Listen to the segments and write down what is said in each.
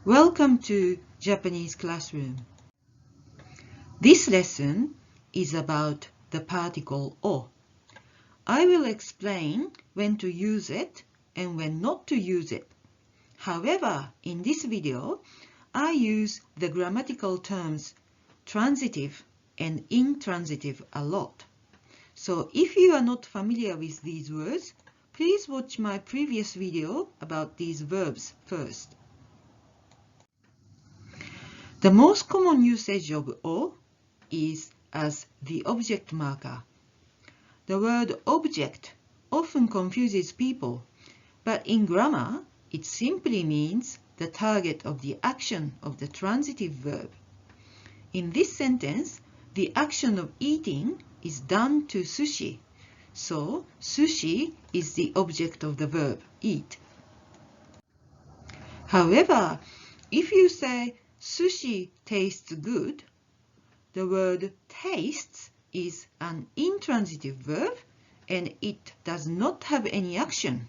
Welcome to Japanese Classroom. This lesson is about the particle o. I will explain when to use it and when not to use it. However, in this video, I use the grammatical terms transitive and intransitive a lot. So if you are not familiar with these words, please watch my previous video about these verbs first. The most common usage of o is as the object marker. The word object often confuses people, but in grammar, it simply means the target of the action of the transitive verb. In this sentence, the action of eating is done to sushi, so sushi is the object of the verb eat. However, if you say sushi tastes good, the word tastes is an intransitive verb and it does not have any action.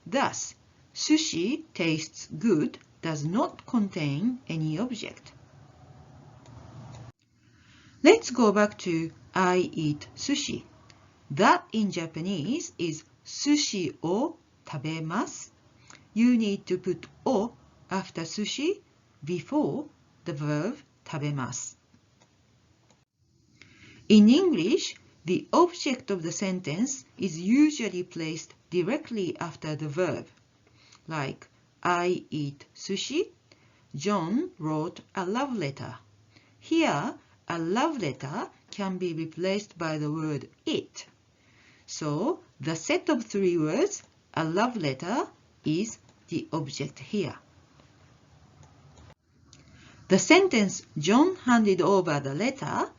Thus, sushi tastes good does not contain any object. Let's go back to I eat sushi. That in Japanese is sushi o tabemasu. You need to put o after sushi before the verb tabemasu. In English, the object of the sentence is usually placed directly after the verb, like I eat sushi, John wrote a love letter. Here, a love letter can be replaced by the word it. So, the set of three words, a love letter, is the object here. The sentence John handed over the letter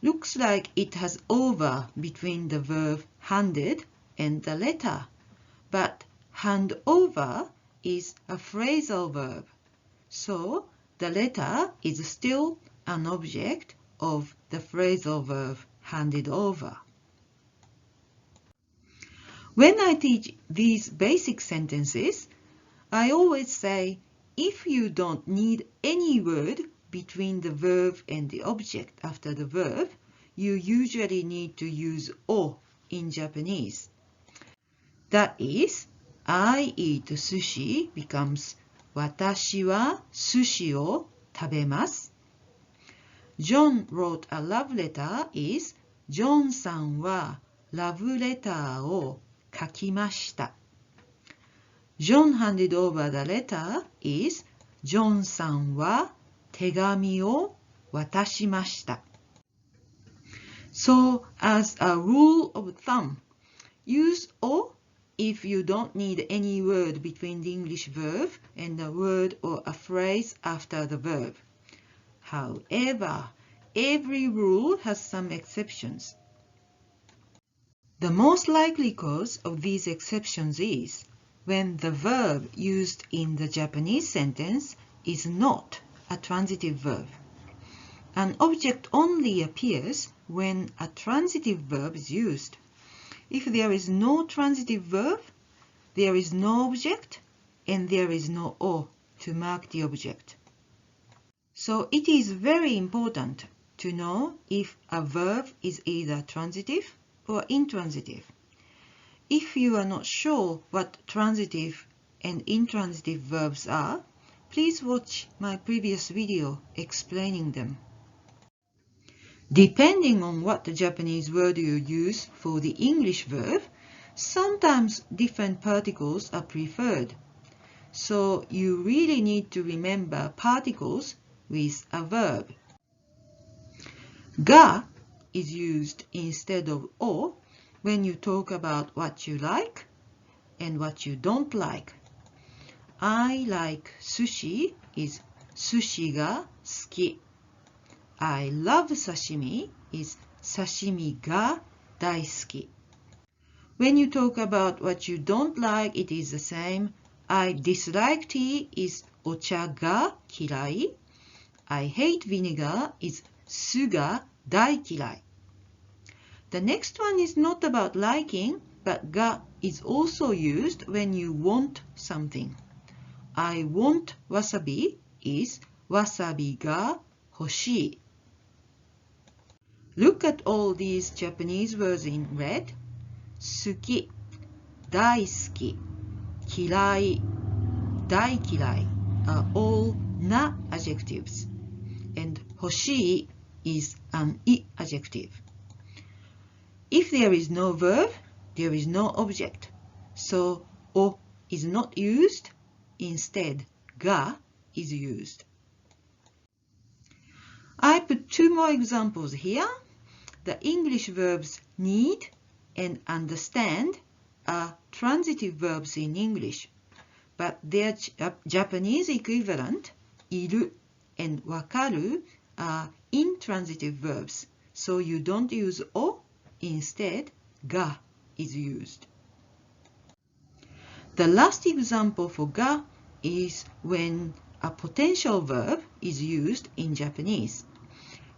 looks like it has over between the verb handed and the letter, but hand over is a phrasal verb, so the letter is still an object of the phrasal verb handed over. When I teach these basic sentences, I always say if you don't need any word between the verb and the object after the verb, you usually need to use o in Japanese. That is, I eat sushi becomes watashi wa sushi o tabemasu. John wrote a love letter is John-san wa love letter o kakimashita. John handed over the letter is John-san wa tegami o watashimashita. So, as a rule of thumb, use o if you don't need any word between the English verb and a word or a phrase after the verb. However, every rule has some exceptions. The most likely cause of these exceptions is when the verb used in the Japanese sentence is not a transitive verb. An object only appears when a transitive verb is used. If there is no transitive verb, there is no object, and there is no o to mark the object. So it is very important to know if a verb is either transitive or intransitive. If you are not sure what transitive and intransitive verbs are, please watch my previous video explaining them. Depending on what Japanese word you use for the English verb, sometimes different particles are preferred. So you really need to remember particles with a verb. Ga is used instead of o when you talk about what you like and what you don't like. I like sushi is sushi ga suki. I love sashimi is sashimi ga daisuki. When you talk about what you don't like, it is the same. I dislike tea is ocha ga kirai. I hate vinegar is su ga daikirai. The next one is not about liking, but ga is also used when you want something. I want wasabi is wasabi ga hoshii. Look at all these Japanese words in red. Suki, daisuki, kirai, daikirai are all na adjectives, and hoshii is an I adjective. If there is no verb, there is no object, so o is not used. Instead, ga is used. I put two more examples here. The English verbs need and understand are transitive verbs in English, but their Japanese equivalent, iru and wakaru, are intransitive verbs, so you don't use o, instead ga is used. The last example for ga is when a potential verb is used in Japanese.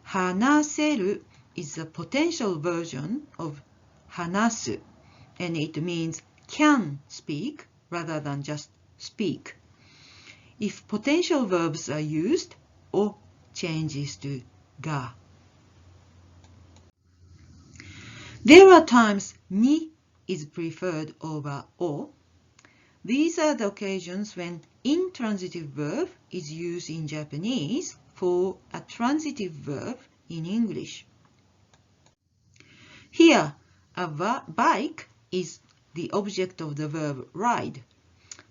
Hanaseru is a potential version of hanasu, and it means can speak rather than just speak. If potential verbs are used, o changes to ga. There are times ni is preferred over o. These are the occasions when intransitive verb is used in Japanese for a transitive verb in English. Here, a bike is the object of the verb ride,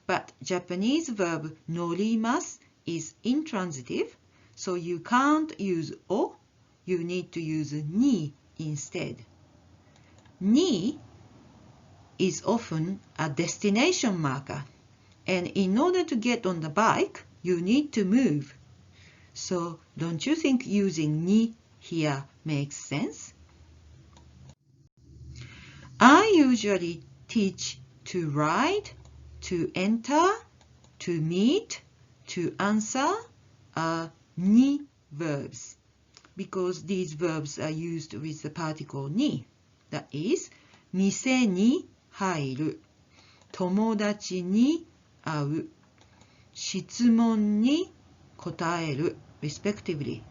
but Japanese verb norimasu is intransitive, so you can't use o, you need to use ni instead. Ni is often a destination marker, and in order to get on the bike, you need to move. So don't you think using ni here makes sense? I usually teach to ride, to enter, to meet, to answer are ni verbs, because these verbs are used with the particle ni. That is, 店に入る、友達に会う、質問に答える respectively.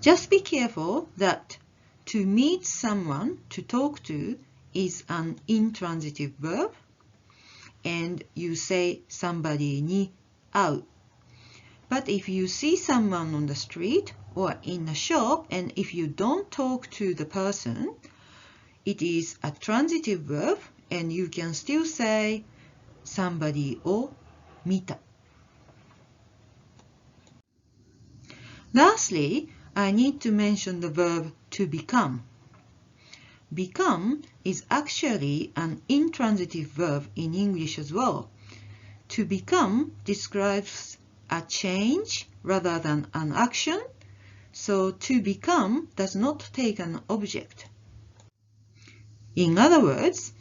Just be careful that to meet someone, to talk to, is an intransitive verb, and you say somebody に会う. But if you see someone on the street or in a shop, and if you don't talk to the person, it is a transitive verb, and you can still say somebody を見た. Lastly, I need to mention the verb to become. Become is actually an intransitive verb in English as well. To become describes a change rather than an action, so to become does not take an object. In other words,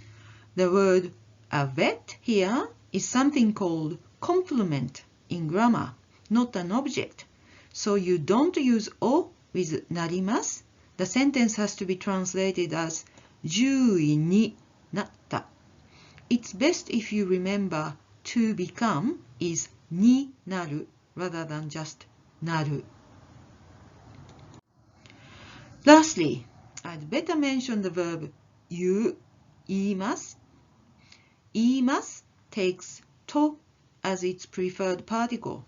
the word a vet here is something called complement in grammar, not an object. So you don't use o with narimasu. The sentence has to be translated as 獣医になった. It's best if you remember to become is になる rather than just なる. Lastly, I'd better mention the verb 言う, 言います. 言います takes と as its preferred particle.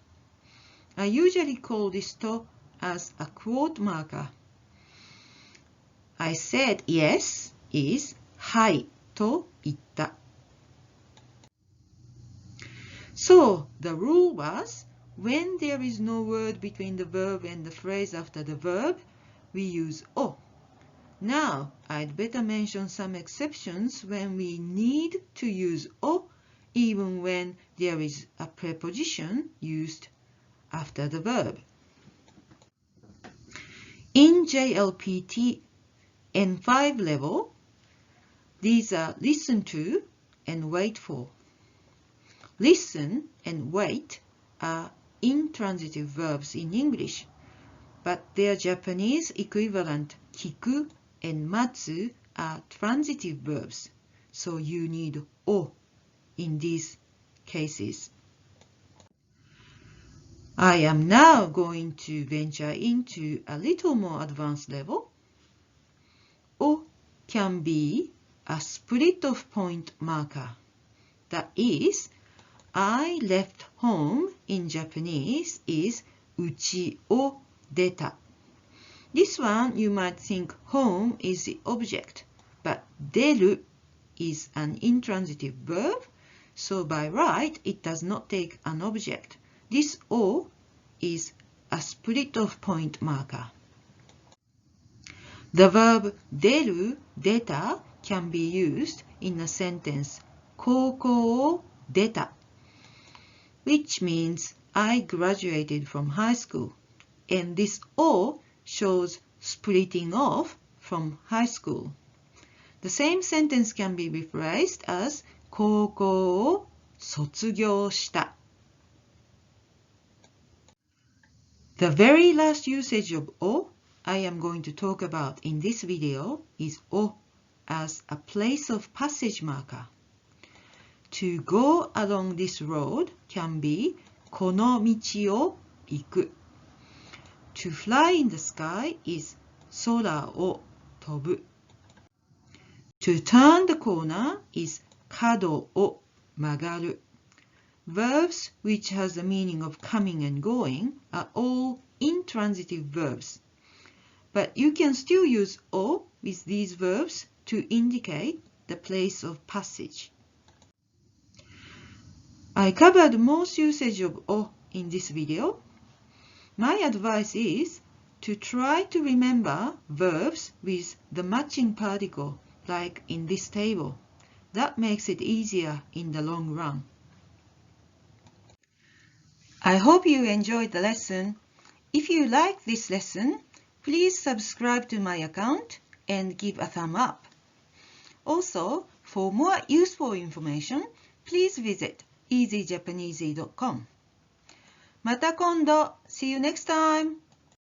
I usually call this と as a quote marker. I said yes is はいと言った. So the rule was, when there is no word between the verb and the phrase after the verb, we use o. Now, I'd better mention some exceptions when we need to use o, even when there is a preposition used after the verb. In JLPT N5 level, these are listen to and wait for. Listen and wait are intransitive verbs in English, but their Japanese equivalent 聞く and 待つ are transitive verbs, so you need o in these cases. I am now going to venture into a little more advanced level. O can be a split of point marker. That is, I left home in Japanese is uchi o deta. This one you might think home is the object, but deru is an intransitive verb, so by right it does not take an object. This o is a split of point marker. The verb deru, deta can be used in a sentence 高校を出た, which means I graduated from high school, and this o shows splitting off from high school. The same sentence can be rephrased as 高校を卒業した. The very last usage of o I am going to talk about in this video is o as a place of passage marker. To go along this road can be この道を行く. To fly in the sky is 空を飛ぶ. To turn the corner is 角を曲がる. Verbs which has the meaning of coming and going are all intransitive verbs. But you can still use o with these verbs to indicate the place of passage. I covered most usage of o in this video. My advice is to try to remember verbs with the matching particle, like in this table. That makes it easier in the long run. I hope you enjoyed the lesson. If you like this lesson, please subscribe to my account and give a thumb up. Also, for more useful information, please visit easyjapanese.com. また今度. See you next time.